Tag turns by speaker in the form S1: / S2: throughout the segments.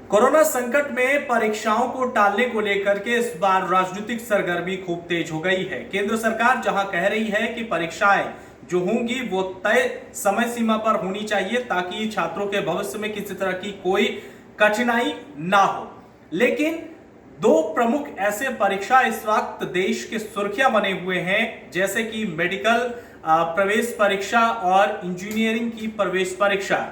S1: Corona संकट में परीक्षाओं को टालने को लेकर के इस बार राजनीतिक सरगर्मी खूब तेज हो गई है। केंद्र सरकार जहां कह रही है कि परीक्षाएं जो होंगी वो तय समय सीमा पर होनी चाहिए ताकि छात्रों के भविष्य में किसी तरह की कोई कठिनाई ना हो, लेकिन दो प्रमुख ऐसे परीक्षा इस वक्त देश के सुर्खियां बने हुए हैं, जैसे कि मेडिकल प्रवेश परीक्षा और इंजीनियरिंग की प्रवेश परीक्षा।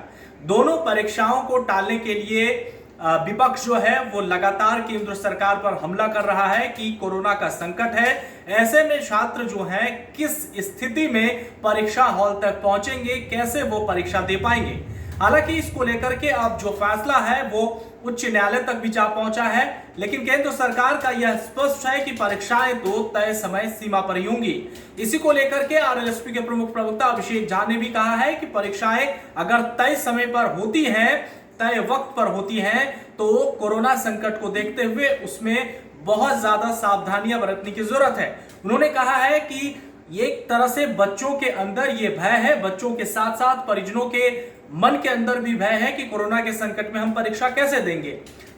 S1: दोनों परीक्षाओं को टालने के लिए विपक्ष जो है वो लगातार केंद्र सरकार पर हमला कर रहा है कि कोरोना का संकट है, ऐसे में छात्र जो हैं किस स्थिति में परीक्षा हॉल तक पहुंचेंगे, कैसे वो परीक्षा दे पाएंगे। हालांकि इसको लेकर के अब जो फैसला है वो उच्च न्यायालय तक भी जा पहुंचा है, लेकिन केंद्र सरकार का यह स्पष्ट है कि परीक्षाएं तो तय समय सीमा पर ही होंगी। इसी को लेकर के आरएलएसपी के प्रमुख प्रवक्ता अभिषेक झा ने भी कहा है कि परीक्षाएं अगर तय समय पर होती हैं, तय वक्त पर होती हैं, तो कोरोना संकट को देखते हुए उसमें बहुत ज्यादा सावधानियां बरतने की जरूरत है। उन्होंने कहा है कि एक तरह से बच्चों के अंदर ये भय है, बच्चों के साथ साथ परिजनों के मन के अंदर भी भय है कि कोरोना के संकट में हम परीक्षा कैसे देंगे।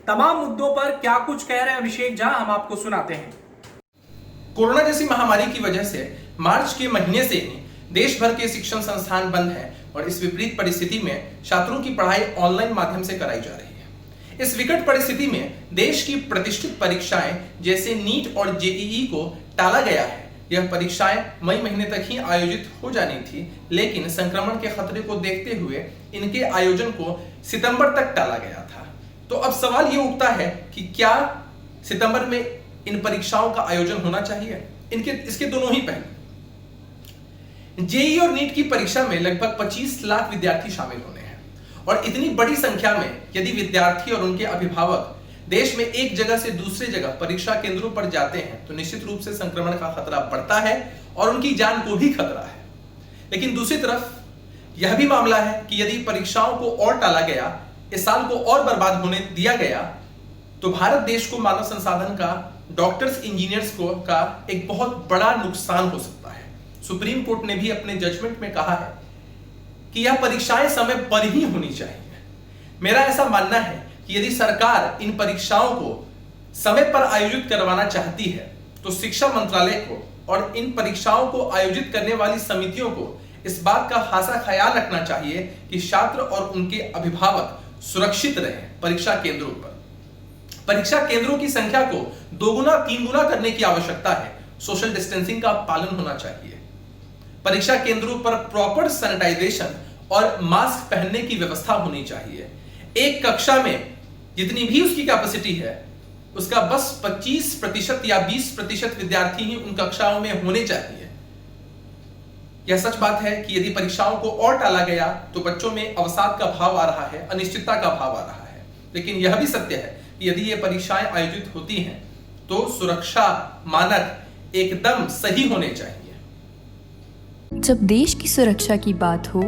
S1: तमाम मुद्दों पर क्या कुछ कह रहे हैं अभिषेक झा, हम आपको सुनाते हैं।
S2: कोरोना जैसी महामारी की वजह से मार्च के महीने से ही देश भर के शिक्षण संस्थान बंद हैं और इस विपरीत परिस्थिति में छात्रों की पढ़ाई ऑनलाइन माध्यम से कराई जा रही है। इस विकट परिस्थिति में देश की प्रतिष्ठित परीक्षाएं जैसे नीट और जेईई को टाला गया है। यह परीक्षाएं मई महीने तक ही आयोजित हो जानी थी, लेकिन संक्रमण के खतरे को देखते हुए इनके आयोजन को सितंबर तक टाला गया था। तो अब सवाल यह उठता है कि क्या सितंबर में इन परीक्षाओं का आयोजन होना चाहिए। इसके दोनों ही पहलू। जेईई और नीट की परीक्षा में लगभग 25 लाख विद्यार्थी शामिल होने हैं और इतनी बड़ी संख्या में यदि विद्यार्थी और उनके अभिभावक देश में एक जगह से दूसरे जगह परीक्षा केंद्रों पर जाते हैं तो निश्चित रूप से संक्रमण का खतरा बढ़ता है और उनकी जान को भी खतरा है। लेकिन दूसरी तरफ यह भी मामला है कि यदि परीक्षाओं को और टाला गया, इस साल को और बर्बाद होने दिया गया, तो भारत देश को मानव संसाधन का, डॉक्टर्स, इंजीनियर्स को का एक बहुत बड़ा नुकसान हो सकता है। सुप्रीम कोर्ट ने भी अपने जजमेंट में कहा है कि यह परीक्षाएं समय पर ही होनी चाहिए। मेरा ऐसा मानना है कि यदि सरकार इन परीक्षाओं को समय पर आयोजित करवाना चाहती है तो शिक्षा मंत्रालय को और इन परीक्षाओं को आयोजित करने वाली समितियों को इस बात का खासा ख्याल रखना चाहिए कि छात्र और उनके अभिभावक सुरक्षित रहें। परीक्षा केंद्रों पर परीक्षा केंद्रों की संख्या को 2 गुना 3 गुना करने की आवश्यकता है। सोशल डिस्टेंसिंग का पालन होना चाहिए। परीक्षा केंद्रों पर प्रॉपर सैनिटाइजेशन और मास्क पहनने की व्यवस्था होनी चाहिए। एक कक्षा में जितनी भी उसकी कैपेसिटी है उसका बस 25% या 20% विद्यार्थी ही उन कक्षाओं में होने चाहिए। यह सच बात है कि यदि परीक्षाओं को और टाला गया तो बच्चों में अवसाद का भाव आ रहा है, अनिश्चितता का भाव आ रहा है। लेकिन यह भी सत्य है कि यदि ये परीक्षाएं आयोजित होती हैं तो सुरक्षा मानक एकदम सही होने चाहिए।
S3: जब देश की सुरक्षा की बात हो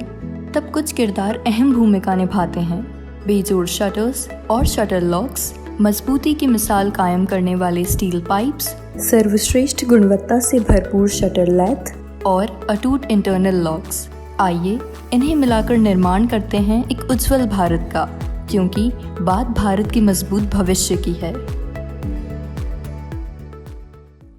S3: तब कुछ किरदार अहम भूमिका निभाते हैं। बेजोड़ शटर्स और शटर लॉक्स, मजबूती की मिसाल कायम करने वाले स्टील पाइप्स, सर्वश्रेष्ठ गुणवत्ता से भरपूर शटर लैथ और अटूट इंटरनल लॉक्स, आइए इन्हें मिलाकर निर्माण करते हैं एक उज्जवल भारत का, क्योंकि बात भारत की मजबूत भविष्य की है।